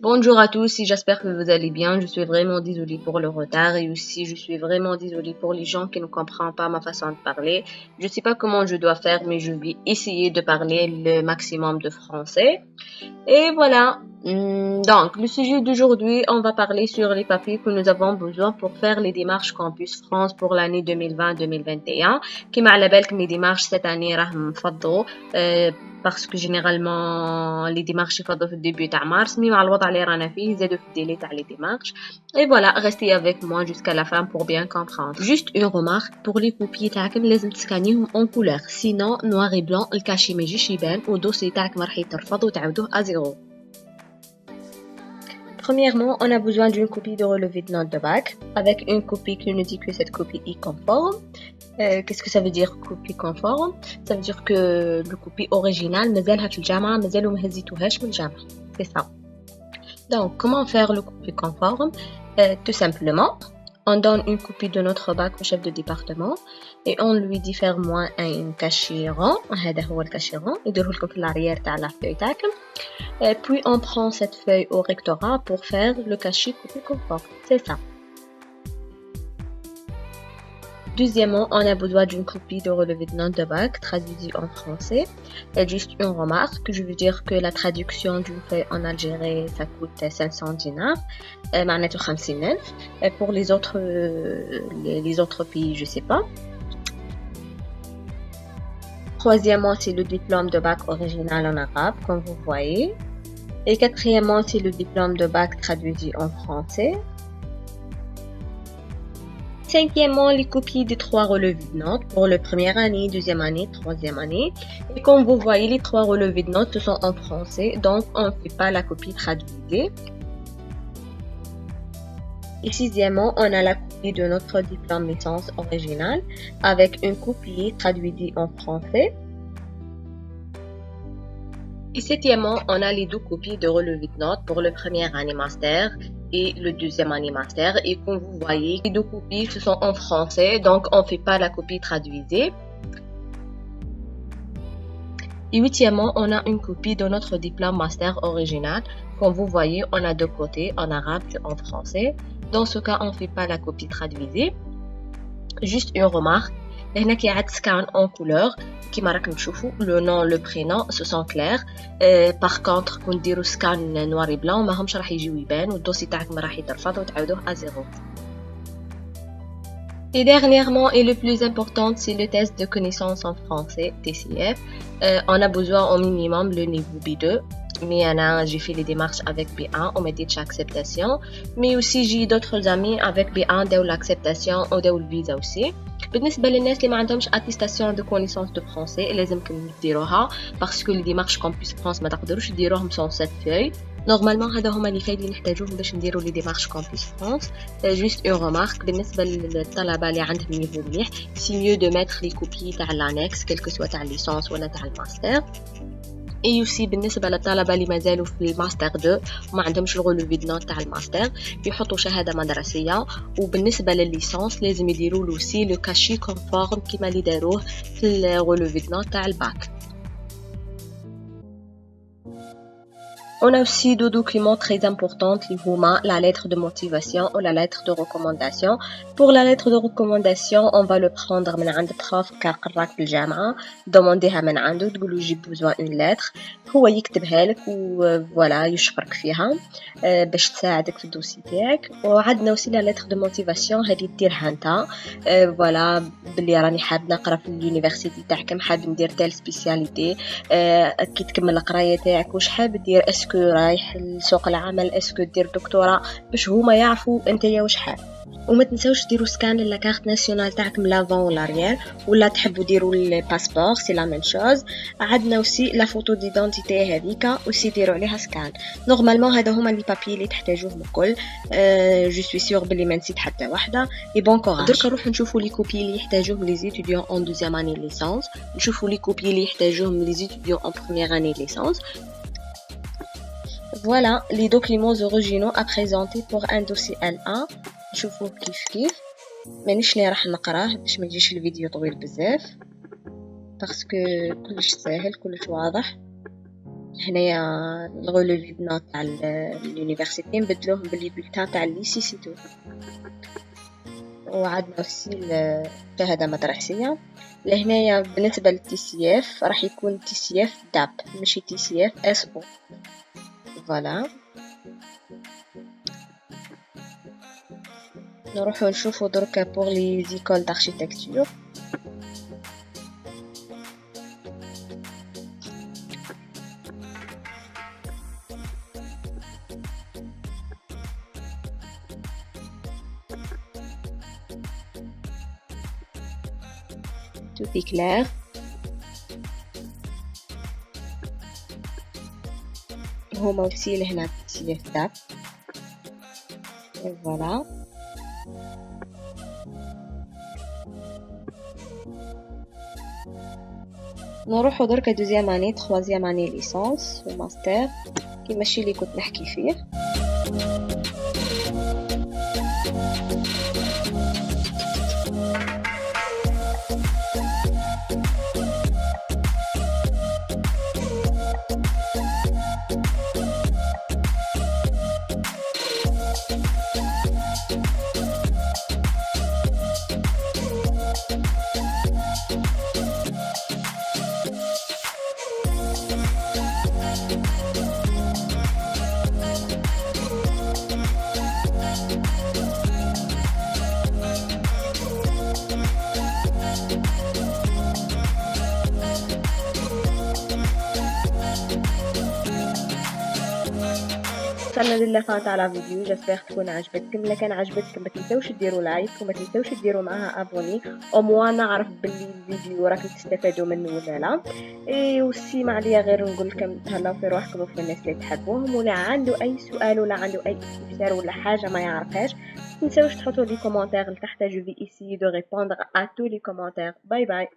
Bonjour à tous, j'espère que vous allez bien. Je suis vraiment désolée pour le retard et aussi je suis vraiment désolée pour les gens qui ne comprennent pas ma façon de parler. Je ne sais pas comment je dois faire, mais je vais essayer de parler le maximum de français. Et voilà. Donc, le sujet d'aujourd'hui, on va parler sur les papiers que nous avons besoin pour faire les démarches Campus France pour l'année 2020-2021. كما على بالك mes démarches cette année راهم فضوا parce que généralement les démarches يفضوا في الديبي تاع مارس مي مع الوضع اللي رانا فيه زادوا في الديلي تاع les démarches. Et voilà, restez avec moi jusqu'à la fin pour bien comprendre. Juste une remarque, pour les copies تاعكم لازم تسكانيهم en couleur, sinon noir et blanc الكاشي ما يجيش يبان والدوسي تاعكم راح يترفض وتعاودوه à zéro. Premièrement, on a besoin d'une copie de relevé de notes de bac avec une copie qui nous dit que cette copie est conforme. Qu'est-ce que ça veut dire copie conforme? Ça veut dire que le copie original مازالها في الجامعة مازالو ما هزيتوهاش من الجامعة. C'est ça. Donc, comment faire le copie conforme? Tout simplement, on donne une copie de notre bac au chef de département et on lui dit faire moins un cachet rond. هذا هو الكاشي rond. يديروه لكم في l'arrière تاع la feuille تاعكم. Puis on prend cette feuille au rectorat pour faire le cachet copie conforme. C'est ça. Deuxièmement, on a besoin d'une copie de relevé de notes de bac traduit en français. Et juste une remarque, je veux dire que la traduction d'une feuille en Algérie, ça coûte 500 dinars, معناته 50,000. Et pour les autres pays, je sais pas. Troisièmement, c'est le diplôme de bac original en arabe, comme vous voyez. Et quatrièmement, c'est le diplôme de bac traduit en français. Cinquièmement, les copies des 3 relevés de notes pour la première année, deuxième année, troisième année. Et comme vous voyez, les 3 relevés de notes sont en français, donc on ne fait pas la copie traduite. Et sixièmement, on a la copie de notre diplôme licence original avec une copie traduite en français. Et septièmement, on a les 2 copies de relevé de notes pour la première année master et le deuxième année master. Et comme vous voyez, les 2 copies ce sont en français, donc on ne fait pas la copie traduite. Et huitièmement, on a une copie de notre diplôme master original. Comme vous voyez, on a 2 côtés, en arabe et en français. Dans ce cas, on ne fait pas la copie traduite. Juste une remarque. هنا كيعاد سكان en couleur كيما راكم تشوفوا le nom le prénom ce sont clairs. Par contre كون ديروا سكان noir et blanc ماهمش راح يجيو يبان والدوسي تاعكم راح يترفض وتعاودوه à zéro. Et dernièrement et le plus important, c'est le test de connaissance en français, TCF. On a besoin au minimum le niveau B2. Mais j'ai fait les démarches avec B1, on m'a dit acceptation. Mais aussi j'ai d'autres amis avec B1 داو l'acceptation ou داو le visa aussi. بالنسبة للناس اللي ما عندهمش attestation de connaissance de français لازمكم ديروها parce que les démarches Campus France ما تقدروش ديروهم sans cette feuille. Normalement هذا هما اللي فايد اللي نحتاجوهم باش نديروا les démarches Campus France. Juste une remarque بالنسبة للطلبة اللي عندهم niveau مليح c'est mieux de mettre les copies تاع l'annexe quel que soit تاع licence ولا تاع الماستر. Et aussi بالنسبة للطلبة اللي مازالوا في الماستر 2 وما عندهمش الغلوفي دو نوت تاع الماستر يحطوا شهادة مدرسية. وبالنسبة للليسانس لازم يديروا له سي لو كاشي كونفورم كيما اللي داروه في الغلوفي دو نوت تاع الباك. On a aussi 2 documents très importants, la lettre de motivation ou la lettre de recommandation. Pour la lettre de recommandation, on va le prendre من عند prof كقراك بالجامعة دمونديها من عنده تقولوا j'ai besoin une lettre هو يكتبها لك وفوالا يشكرك فيها باش تساعدك في الدوسي تاعك. وعندنا aussi la lettre de motivation هذه ديرها انت فوالا باللي راني حاب نقرا في اليونيفرسيتي تاعكم حاب ندير تال سبيسياليتي كي تكمل القرايه تاعك واش حاب دير اسكو رايح لسوق العمل اسكو دير دكتوراه باش هما يعرفوا انت يا واش حاب. وما تنساوش ديروا سكان لاكارت ناسيونال تاعكم لافون والاريير ولا تحبوا ديروا الباسبور سي لا ميم شوز. عندنا اوسي لا فوتو ديدونتيتي هذيك اوسي ديروا عليها سكان. نورمالمون هذا هما لي بابي اللي تحتاجوهم الكل. جو سوي سيغ بلي ما نسيت حتى واحده. اي بون كوراج. درك نروحوا نشوفوا لي كوبي اللي يحتاجوهم لي زيتيديون اون دوزيام اني ليسانس نشوفوا لي كوبي اللي يحتاجوهم لي زيتيديون اون بروميير اني ليسانس. Voilà les documents originaux à présenter pour un dossier L1. نشوفوا كيف مانيش اللي راح نقراه باش ما يجيش الفيديو طويل بزاف باسكو كلش ساهل كلش واضح. هنايا نلغيو لو ليبنان تاع اليونيفرسيتي نبدلوهم باللي بولتان تاع الليسي سيتو. وعندنا اوسي الشهادة مدرسية. لهنايا بالنسبة للتي سي اف راح يكون تي سي اف داب ماشي تي سي اف اس او. فوالا نروحو نشوفو دركا بور لي زيكول داركتيكتور. tout est clair. هما aussi لهنا تي اف داب. فوالا نروحو دركا دوزيام اني تخوازيام اني ليسونس وماستر كيما الشي اللي كنت نحكي فيه. وصلنا للفان تاع لا فيديو. جيسبر تكون عجبتكم. الا كان عجبتكم ما تنساوش ديروا لايك وما تنساوش ديروا معاها ابوني او موا نعرف باللي الفيديو راكم تستفادوا منه ولا لا. اي وسي ما عليا غير نقول لكم تهلاو في روحكم وفي الناس اللي تحبوهم. ولا عنده اي سؤال ولا عنده اي استفسار ولا حاجه ما يعرفهاش ما تنساوش تحطوا لي كومونتير لتحت. جو في ايسي دو ريبوندر ا تو لي كومونتير. باي باي.